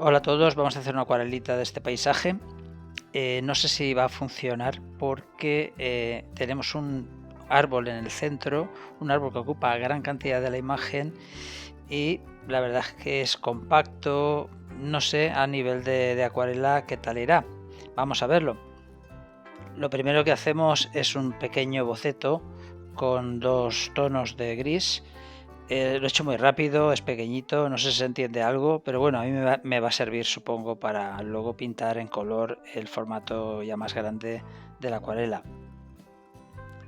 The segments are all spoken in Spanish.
Hola a todos, vamos a hacer una acuarelita de este paisaje. No sé si va a funcionar porque tenemos un árbol en el centro, un árbol que ocupa gran cantidad de la imagen y la verdad es que es compacto, no sé a nivel de acuarela qué tal irá. Vamos a verlo. Lo primero que hacemos es un pequeño boceto con 2 tonos de gris. Lo he hecho muy rápido, es pequeñito, no sé si se entiende algo, pero bueno, a mí me va a servir, supongo, para luego pintar en color el formato ya más grande de la acuarela.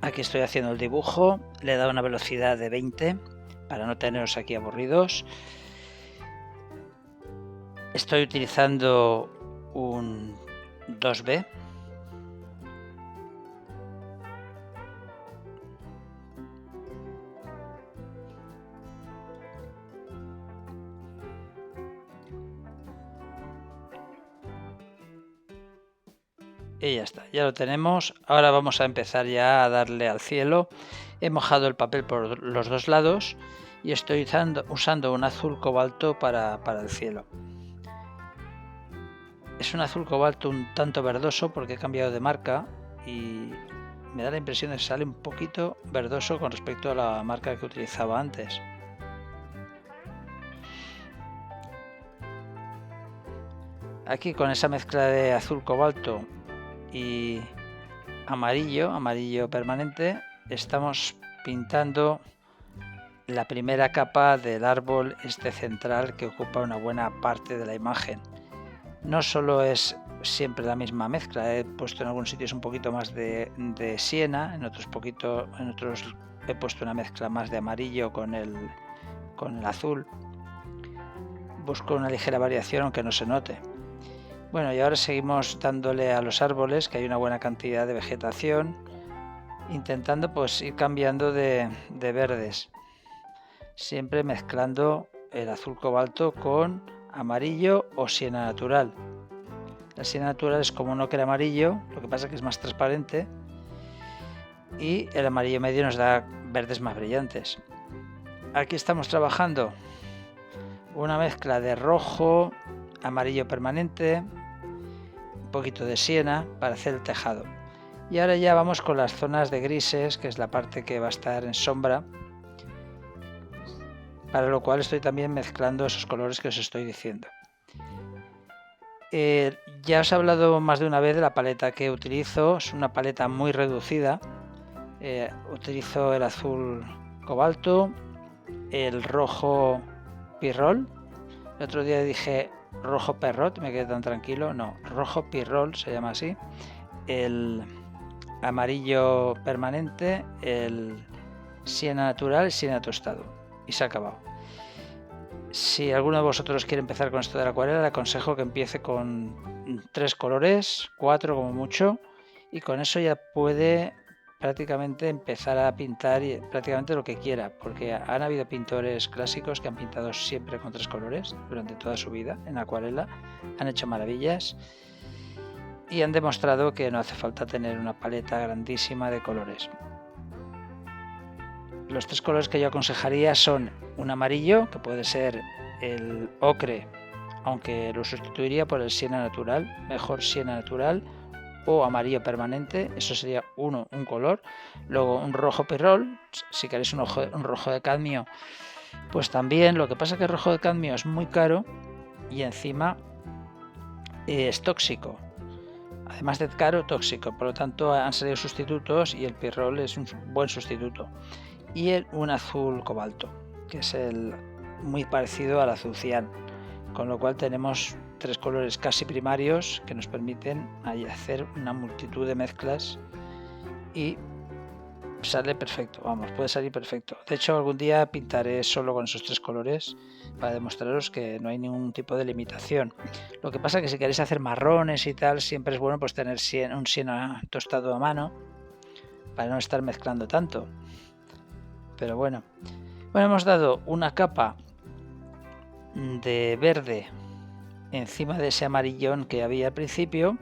Aquí estoy haciendo el dibujo, le he dado una velocidad de 20 para no teneros aquí aburridos. Estoy utilizando un 2B. Y ya está, ya lo tenemos. Ahora vamos a empezar ya a darle al cielo. He mojado el papel por los dos lados y estoy usando un azul cobalto para el cielo. Es un azul cobalto un tanto verdoso porque he cambiado de marca y me da la impresión de que sale un poquito verdoso con respecto a la marca que utilizaba antes. Aquí con esa mezcla de azul cobalto y amarillo permanente, estamos pintando la primera capa del árbol central que ocupa una buena parte de la imagen. No solo es siempre la misma mezcla, he puesto en algunos sitios un poquito más de siena, en otros he puesto una mezcla más de amarillo con el azul. Busco una ligera variación aunque no se note. Bueno, y ahora seguimos dándole a los árboles, que hay una buena cantidad de vegetación, intentando pues ir cambiando de verdes, siempre mezclando el azul cobalto con amarillo o siena natural. La siena natural es como un ocre amarillo, lo que pasa es que es más transparente y el amarillo medio nos da verdes más brillantes. Aquí estamos trabajando una mezcla de rojo, amarillo permanente, un poquito de siena para hacer el tejado. Y ahora ya vamos con las zonas de grises, que es la parte que va a estar en sombra, para lo cual estoy también mezclando esos colores que os estoy diciendo. Ya os he hablado más de una vez de la paleta que utilizo, es una paleta muy reducida. Utilizo el azul cobalto, el rojo pirrol. El otro día dije rojo perrot, me quedé tan tranquilo. No, rojo pirrol se llama así. El amarillo permanente, el siena natural y siena tostado. Y se ha acabado. Si alguno de vosotros quiere empezar con esto de la acuarela, le aconsejo que empiece con 3 colores, 4 como mucho, y con eso ya puede prácticamente empezar a pintar prácticamente lo que quiera, porque han habido pintores clásicos que han pintado siempre con 3 colores durante toda su vida en acuarela, han hecho maravillas y han demostrado que no hace falta tener una paleta grandísima de colores. Los 3 colores que yo aconsejaría son un amarillo, que puede ser el ocre, aunque lo sustituiría por el siena natural, mejor siena natural, o amarillo permanente, eso sería un color. Luego un rojo pirrol, si queréis un rojo de cadmio, pues también. Lo que pasa es que el rojo de cadmio es muy caro y encima es tóxico. Además de caro, tóxico. Por lo tanto, han salido sustitutos y el pirrol es un buen sustituto. Y un azul cobalto, que es muy parecido al azul cian, con lo cual tenemos 3 colores casi primarios que nos permiten hacer una multitud de mezclas y sale perfecto, vamos, puede salir perfecto. De hecho, algún día pintaré solo con esos 3 colores para demostraros que no hay ningún tipo de limitación. Lo que pasa es que si queréis hacer marrones y tal, siempre es bueno pues tener un siena tostado a mano para no estar mezclando tanto. Pero bueno, hemos dado una capa de verde encima de ese amarillón que había al principio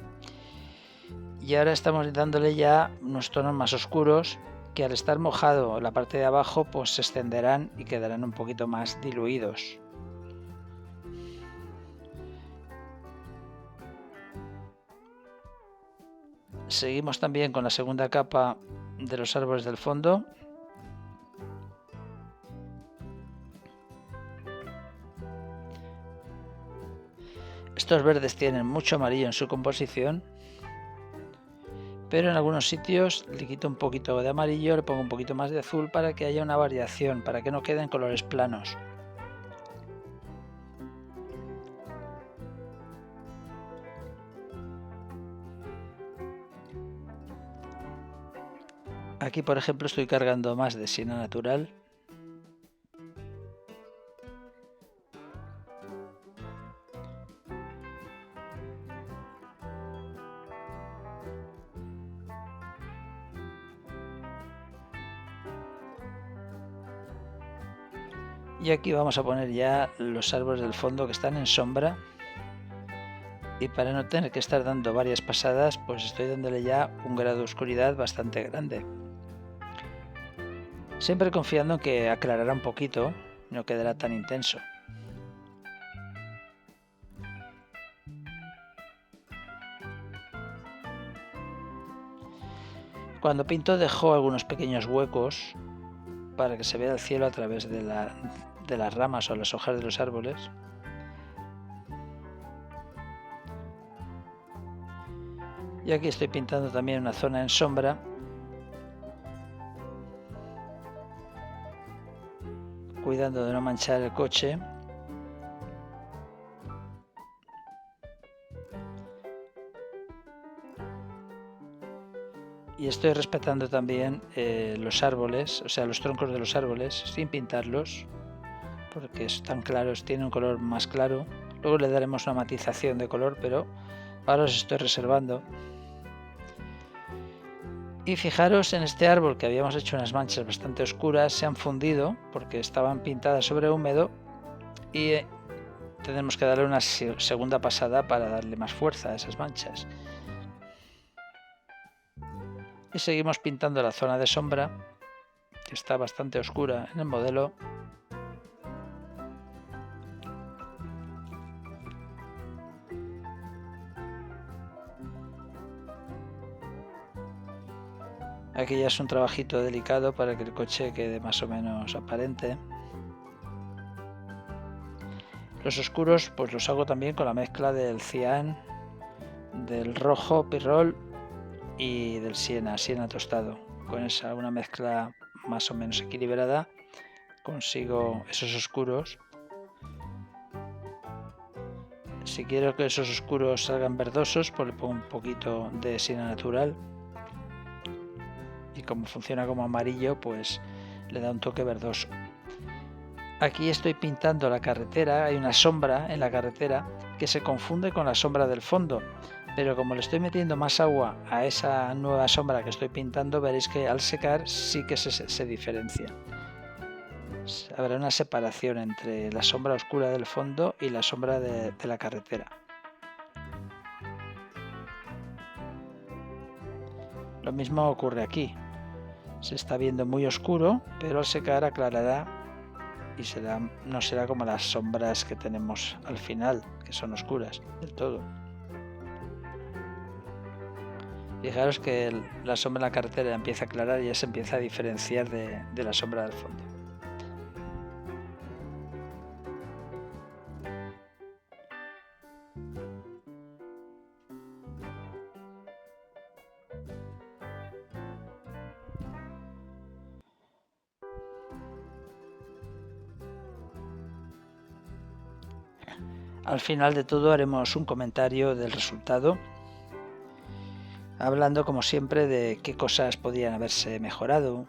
y ahora estamos dándole ya unos tonos más oscuros que al estar mojado la parte de abajo pues se extenderán y quedarán un poquito más diluidos. Seguimos también con la segunda capa de los árboles del fondo. Estos verdes tienen mucho amarillo en su composición, pero en algunos sitios le quito un poquito de amarillo, le pongo un poquito más de azul para que haya una variación, para que no queden colores planos. Aquí, por ejemplo, estoy cargando más de siena natural. Y aquí vamos a poner ya los árboles del fondo que están en sombra. Y para no tener que estar dando varias pasadas, pues estoy dándole ya un grado de oscuridad bastante grande. Siempre confiando en que aclarará un poquito, no quedará tan intenso. Cuando pinto dejo algunos pequeños huecos para que se vea el cielo a través de las ramas o las hojas de los árboles. Y aquí estoy pintando también una zona en sombra, cuidando de no manchar el coche. Y estoy respetando también los árboles, o sea, los troncos de los árboles, sin pintarlos, porque están claros, tienen un color más claro. Luego le daremos una matización de color, pero ahora os estoy reservando. Y fijaros en este árbol que habíamos hecho unas manchas bastante oscuras, se han fundido porque estaban pintadas sobre húmedo y tenemos que darle una segunda pasada para darle más fuerza a esas manchas. Y seguimos pintando la zona de sombra, que está bastante oscura en el modelo. Aquí ya es un trabajito delicado para que el coche quede más o menos aparente. Los oscuros pues los hago también con la mezcla del cian, del rojo pirrol y del siena tostado. Con esa una mezcla más o menos equilibrada consigo esos oscuros. Si quiero que esos oscuros salgan verdosos, pues le pongo un poquito de siena natural. Y como funciona como amarillo, pues le da un toque verdoso. Aquí estoy pintando la carretera, hay una sombra en la carretera que se confunde con la sombra del fondo, pero como le estoy metiendo más agua a esa nueva sombra que estoy pintando, veréis que al secar sí que se diferencia. Habrá una separación entre la sombra oscura del fondo y la sombra de la carretera. Lo mismo ocurre aquí. Se está viendo muy oscuro, pero al secar aclarará y no será como las sombras que tenemos al final, que son oscuras del todo. Fijaros que la sombra en la carretera empieza a aclarar y ya se empieza a diferenciar de la sombra del fondo. Al final de todo haremos un comentario del resultado, hablando como siempre de qué cosas podrían haberse mejorado.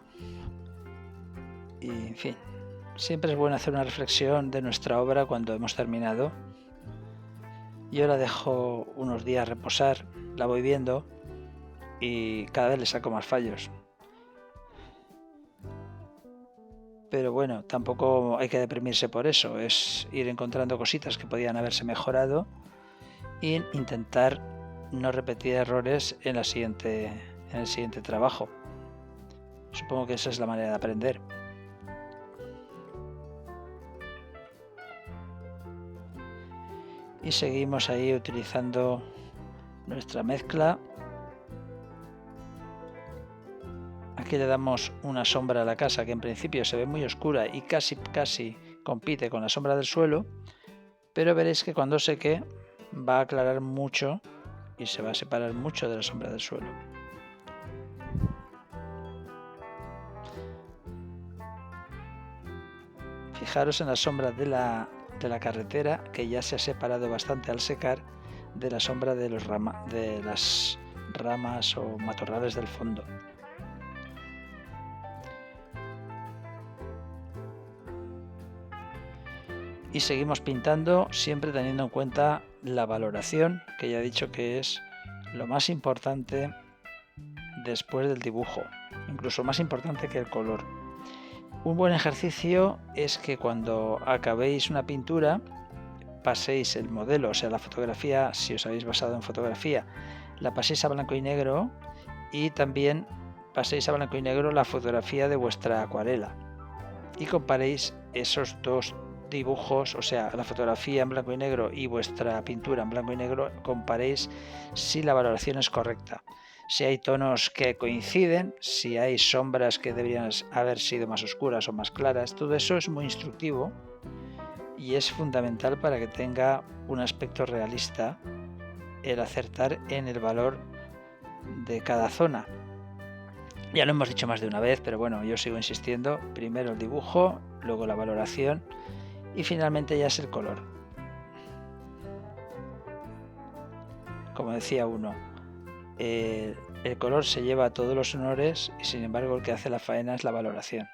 Y en fin, siempre es bueno hacer una reflexión de nuestra obra cuando hemos terminado. Yo la dejo unos días reposar, la voy viendo y cada vez le saco más fallos. Pero bueno, tampoco hay que deprimirse por eso, es ir encontrando cositas que podían haberse mejorado e intentar no repetir errores en el siguiente trabajo. Supongo que esa es la manera de aprender. Y seguimos ahí utilizando nuestra mezcla que le damos una sombra a la casa que en principio se ve muy oscura y casi compite con la sombra del suelo, pero veréis que cuando seque va a aclarar mucho y se va a separar mucho de la sombra del suelo. Fijaros en la sombra de la carretera, que ya se ha separado bastante al secar de la sombra de las ramas o matorrales del fondo. Y seguimos pintando, siempre teniendo en cuenta la valoración, que ya he dicho que es lo más importante después del dibujo, incluso más importante que el color. Un buen ejercicio es que cuando acabéis una pintura paséis el modelo, o sea la fotografía, si os habéis basado en fotografía, la paséis a blanco y negro, y también paséis a blanco y negro la fotografía de vuestra acuarela y comparéis esos dos dibujos, o sea, la fotografía en blanco y negro y vuestra pintura en blanco y negro, comparéis si la valoración es correcta. Si hay tonos que coinciden, si hay sombras que deberían haber sido más oscuras o más claras, todo eso es muy instructivo y es fundamental para que tenga un aspecto realista el acertar en el valor de cada zona. Ya lo hemos dicho más de una vez, pero bueno, yo sigo insistiendo. Primero el dibujo, luego la valoración y finalmente ya es el color. Como decía uno, el color se lleva todos los honores y sin embargo el que hace la faena es la valoración.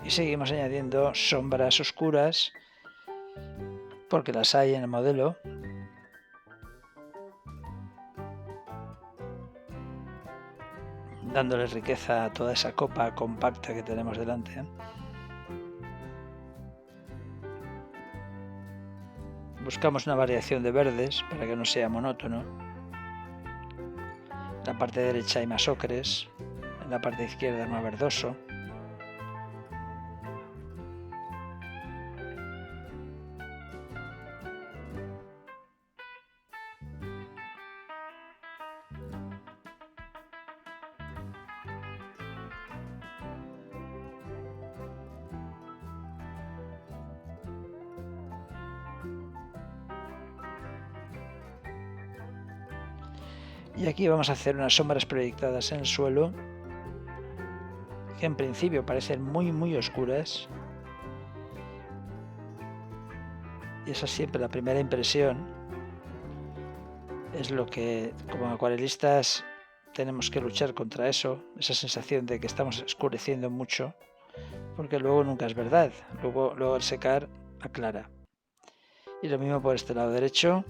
Y seguimos añadiendo sombras oscuras porque las hay en el modelo. Dándole riqueza a toda esa copa compacta que tenemos delante. Buscamos una variación de verdes para que no sea monótono. En la parte derecha hay más ocres, en la parte izquierda más verdoso. Y aquí vamos a hacer unas sombras proyectadas en el suelo que en principio parecen muy oscuras. Y esa es siempre la primera impresión. Es lo que como acuarelistas tenemos que luchar contra eso, esa sensación de que estamos oscureciendo mucho, porque luego nunca es verdad. Luego al secar aclara. Y lo mismo por este lado derecho.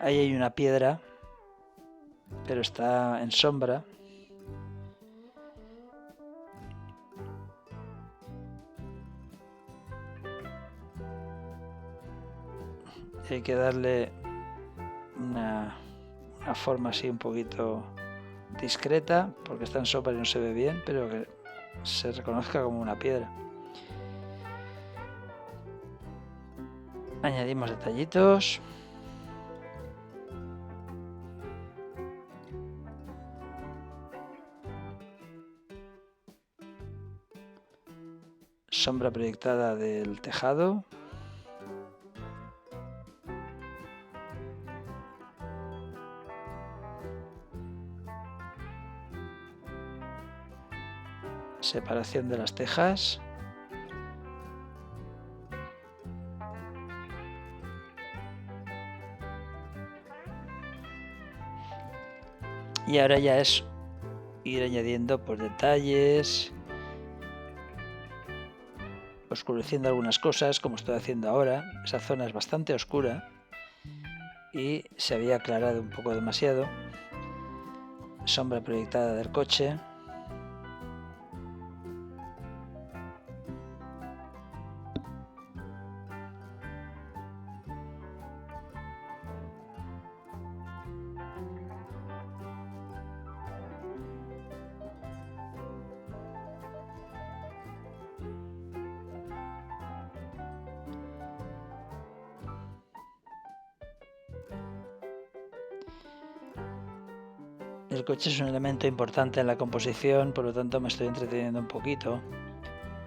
Ahí hay una piedra, pero está en sombra. Hay que darle una forma así un poquito discreta, porque está en sombra y no se ve bien, pero que se reconozca como una piedra. Añadimos detallitos. Sombra proyectada del tejado. Separación de las tejas. Y ahora ya es ir añadiendo pues detalles, oscureciendo algunas cosas como estoy haciendo ahora. Esa zona es bastante oscura y se había aclarado un poco demasiado. Sombra proyectada del coche. El coche es un elemento importante en la composición, por lo tanto me estoy entreteniendo un poquito,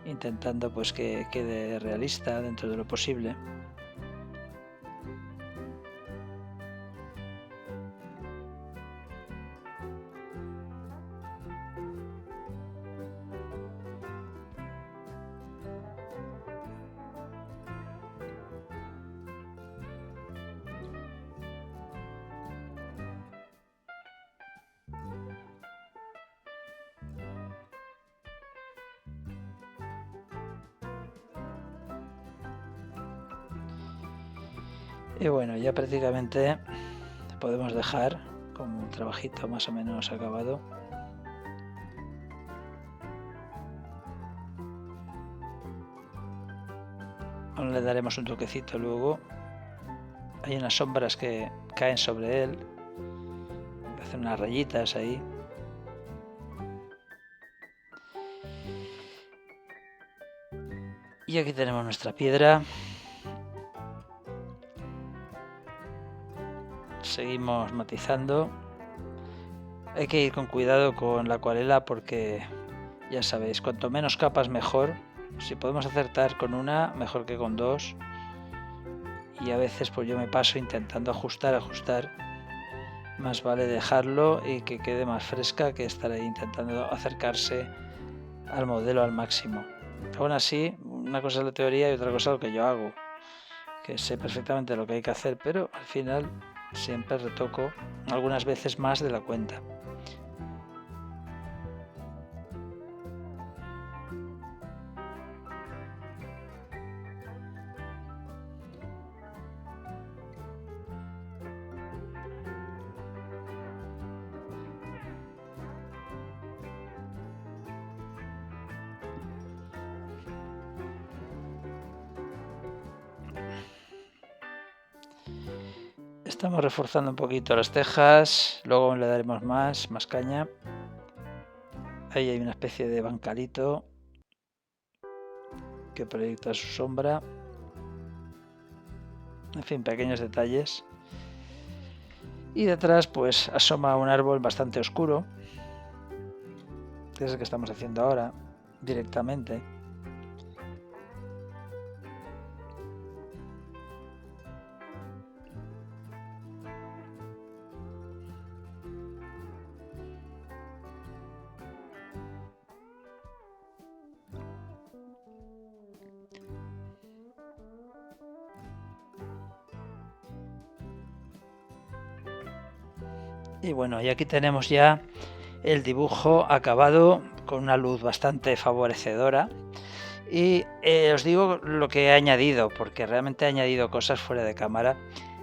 intentando pues que quede realista dentro de lo posible. Y bueno, ya prácticamente podemos dejar como un trabajito más o menos acabado. Aún le daremos un toquecito luego. Hay unas sombras que caen sobre él, hacen unas rayitas ahí. Y aquí tenemos nuestra piedra. Seguimos matizando. Hay que ir con cuidado con la acuarela porque ya sabéis, cuanto menos capas mejor. Si podemos acertar con una, mejor que con dos. Y a veces pues yo me paso intentando ajustar. Más vale dejarlo y que quede más fresca que estar ahí intentando acercarse al modelo al máximo. Aún así, una cosa es la teoría y otra cosa es lo que yo hago, que sé perfectamente lo que hay que hacer, pero al final siempre retoco algunas veces más de la cuenta. Estamos reforzando un poquito las tejas, luego le daremos más caña. Ahí hay una especie de bancalito que proyecta su sombra. En fin, pequeños detalles. Y detrás pues asoma un árbol bastante oscuro, que es el que estamos haciendo ahora directamente. Y bueno, y aquí tenemos ya el dibujo acabado con una luz bastante favorecedora. Y os digo lo que he añadido, porque realmente he añadido cosas fuera de cámara.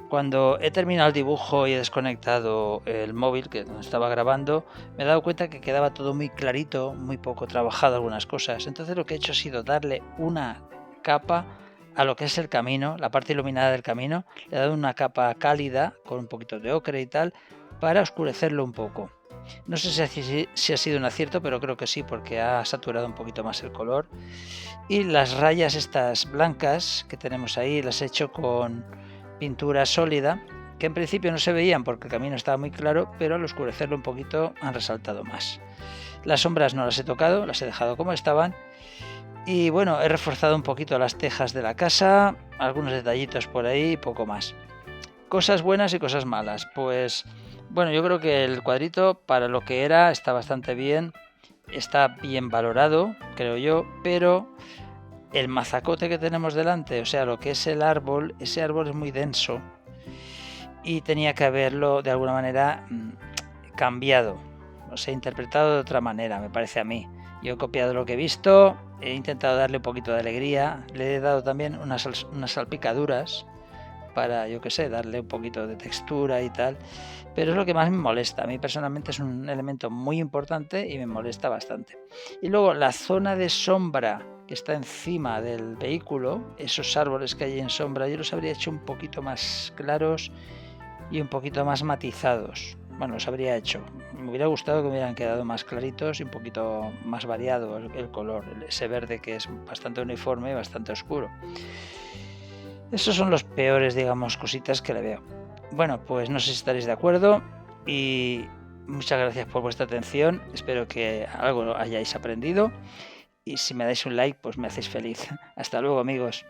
Cuando he terminado el dibujo y he desconectado el móvil que estaba grabando, me he dado cuenta que quedaba todo muy clarito, muy poco trabajado algunas cosas. Entonces lo que he hecho ha sido darle una capa a lo que es el camino, la parte iluminada del camino. Le he dado una capa cálida con un poquito de ocre y tal, para oscurecerlo un poco. No sé si ha sido un acierto, pero creo que sí, porque ha saturado un poquito más el color. Y las rayas estas blancas que tenemos ahí las he hecho con pintura sólida, que en principio no se veían porque el camino estaba muy claro, pero al oscurecerlo un poquito han resaltado más. Las sombras no las he tocado, las he dejado como estaban. Y bueno, he reforzado un poquito las tejas de la casa, algunos detallitos por ahí y poco más. Cosas buenas y cosas malas. Pues bueno, yo creo que el cuadrito para lo que era está bastante bien, está bien valorado, creo yo, pero el mazacote que tenemos delante, o sea, lo que es el árbol, ese árbol es muy denso y tenía que haberlo de alguna manera cambiado, los he interpretado de otra manera, me parece a mí. Yo he copiado lo que he visto, he intentado darle un poquito de alegría, le he dado también unas salpicaduras para, yo qué sé, darle un poquito de textura y tal, pero es lo que más me molesta. A mí personalmente es un elemento muy importante y me molesta bastante. Y luego la zona de sombra que está encima del vehículo, esos árboles que hay en sombra, yo los habría hecho un poquito más claros y un poquito más matizados. Bueno, los habría hecho. Me hubiera gustado que me hubieran quedado más claritos y un poquito más variado el color, ese verde que es bastante uniforme y bastante oscuro. Esos son los peores, digamos, cositas que le veo. Bueno, pues no sé si estaréis de acuerdo y muchas gracias por vuestra atención. Espero que algo hayáis aprendido y si me dais un like, pues me hacéis feliz. Hasta luego, amigos.